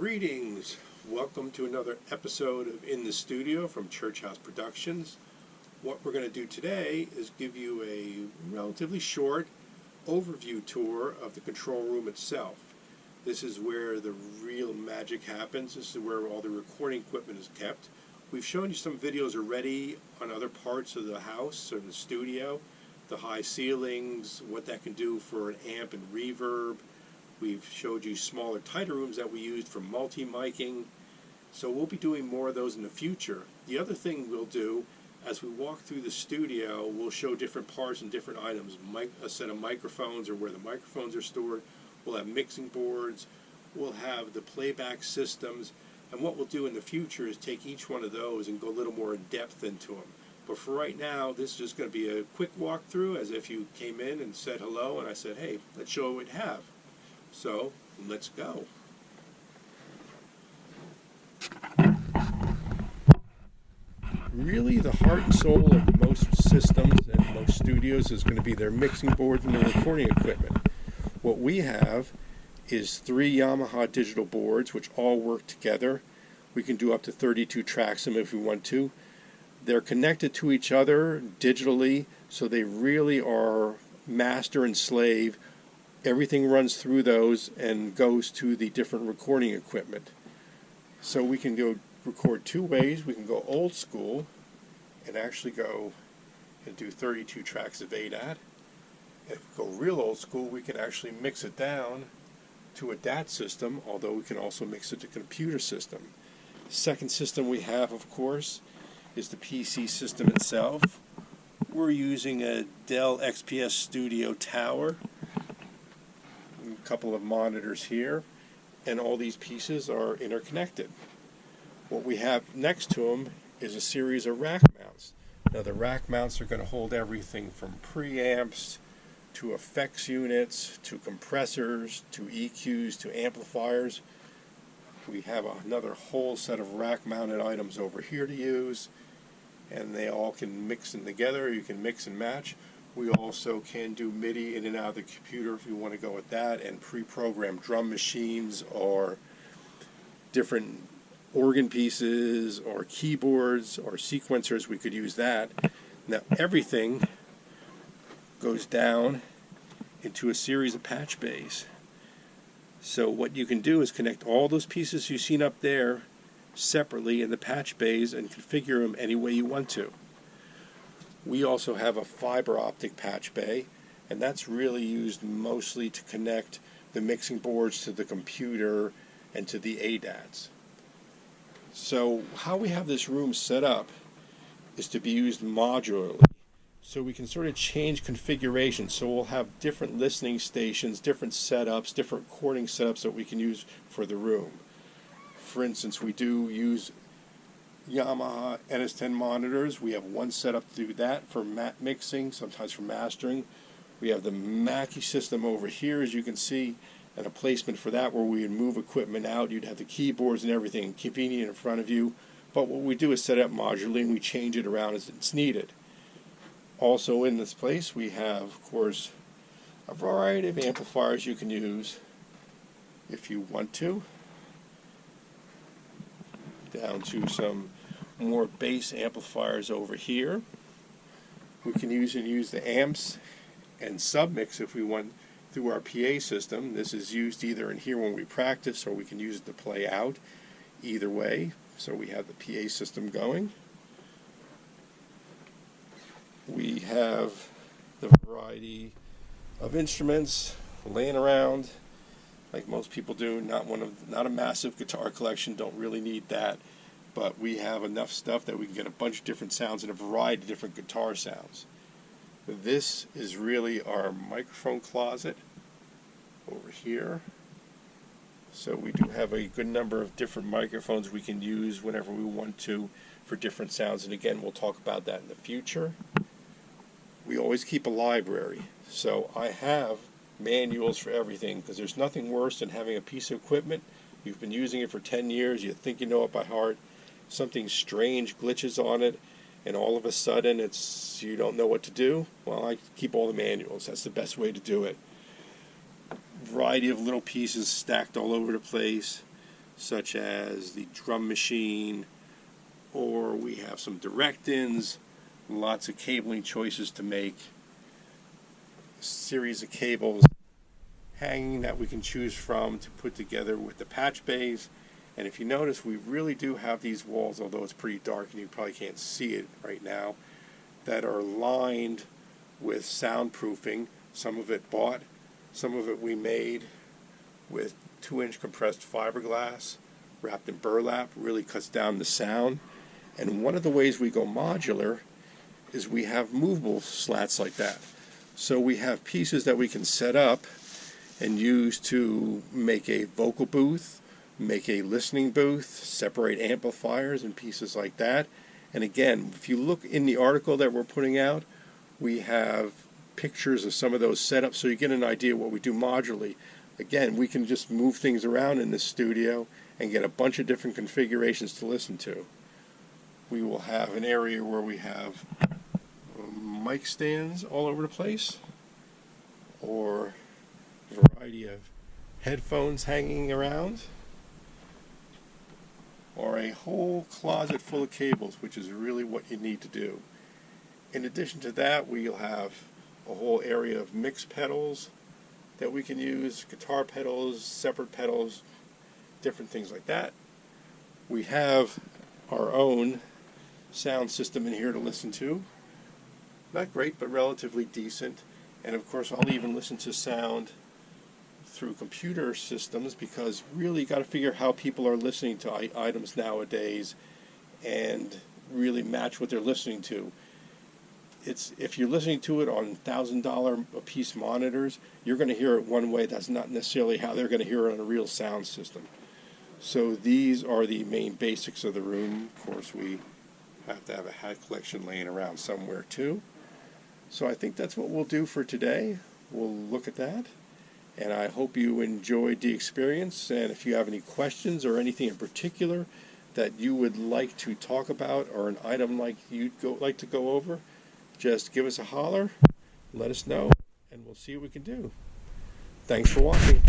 Greetings! Welcome to another episode of In the Studio from ChurchHouse Productions. What we're going to do today is give you a relatively short overview tour of the control room itself. This is where the real magic happens. This is where all the recording equipment is kept. We've shown you some videos already on other parts of the house or the studio, the high ceilings, what that can do for an amp and reverb. We've showed you smaller, tighter rooms that we used for multi-miking. So we'll be doing more of those in the future. The other thing we'll do, as we walk through the studio, we'll show different parts and different items. A set of microphones, or where the microphones are stored. We'll have mixing boards. We'll have the playback systems. And what we'll do in the future is take each one of those and go a little more in depth into them. But for right now, this is just going to be a quick walkthrough, as if you came in and said hello, and I said, hey, let's show what we have. So, let's go. Really, the heart and soul of most systems and most studios is going to be their mixing boards and their recording equipment. What we have is 3 Yamaha digital boards, which all work together. We can do up to 32 tracks them if we want to. They're connected to each other digitally, so they really are master and slave. Everything runs through those and goes to the different recording equipment. So we can go record 2 ways. We can go old school and actually go and do 32 tracks of ADAT. If we go real old school, we can actually mix it down to a DAT system, although we can also mix it to a computer system. Second system we have, of course, is the PC system itself. We're using a Dell XPS Studio Tower. A couple of monitors here, and all these pieces are interconnected. What we have next to them is a series of rack mounts. Now the rack mounts are going to hold everything from preamps to effects units to compressors to EQs to amplifiers. We have another whole set of rack mounted items over here to use, and they all can mix in together. You can mix and match. We also can do MIDI in and out of the computer if you want to go with that, and pre-programmed drum machines or different organ pieces or keyboards or sequencers. We could use that. Now everything goes down into a series of patch bays. So what you can do is connect all those pieces you've seen up there separately in the patch bays and configure them any way you want to. We also have a fiber optic patch bay, and that's really used mostly to connect the mixing boards to the computer and to the ADATs. So how we have this room set up is to be used modularly. So we can sort of change configuration. So we'll have different listening stations, different setups, different recording setups that we can use for the room. For instance, we do use Yamaha NS10 monitors. We have one setup to do that for mixing, sometimes for mastering. We have the Mackie system over here, as you can see, and a placement for that where we would move equipment out. You'd have the keyboards and everything convenient in front of you. But what we do is set it up modularly, and we change it around as it's needed. Also in this place, we have, of course, a variety of amplifiers you can use if you want to, down to some more bass amplifiers over here. We can use the amps and submix if we want through our PA system. This is used either in here when we practice, or we can use it to play out. Either way, so we have the PA system going. We have the variety of instruments laying around like most people do. Not a massive guitar collection, don't really need that, but we have enough stuff that we can get a bunch of different sounds and a variety of different guitar sounds. This is really our microphone closet over here. So we do have a good number of different microphones we can use whenever we want to for different sounds, and again, we'll talk about that in the future. We always keep a library, so I have manuals for everything, because there's nothing worse than having a piece of equipment. You've been using it for 10 years, you think you know it by heart, something strange glitches on it, and all of a sudden you don't know what to do. Well, I keep all the manuals. That's the best way to do it. Variety of little pieces stacked all over the place. such as the drum machine, or we have some direct-ins, lots of cabling choices to make, a series of cables hanging that we can choose from to put together with the patch bays. And if you notice, we really do have these walls, although it's pretty dark and you probably can't see it right now, that are lined with soundproofing. Some of it bought, some of it we made with 2-inch compressed fiberglass wrapped in burlap. Really cuts down the sound. And one of the ways we go modular is we have movable slats like that. So we have pieces that we can set up and use to make a vocal booth, make a listening booth, separate amplifiers and pieces like that. And again, if you look in the article that we're putting out, we have pictures of some of those setups so you get an idea of what we do modularly. Again, we can just move things around in this studio and get a bunch of different configurations to listen to. We will have an area where we have mic stands all over the place, or a variety of headphones hanging around, or a whole closet full of cables, which is really what you need to do. In addition to that, we'll have a whole area of mix pedals that we can use, guitar pedals, separate pedals, different things like that. We have our own sound system in here to listen to. Not great, but relatively decent. And of course, I'll even listen to sound through computer systems, because really you got to figure how people are listening to items nowadays and really match what they're listening to. If you're listening to it on $1,000 a piece monitors, you're going to hear it one way. That's not necessarily how they're going to hear it on a real sound system. So these are the main basics of the room. Of course, we have to have a hat collection laying around somewhere too. So I think that's what we'll do for today. We'll look at that. And I hope you enjoyed the experience. And if you have any questions or anything in particular that you would like to talk about, or an item like you'd like to go over, just give us a holler, let us know, and we'll see what we can do. Thanks for watching.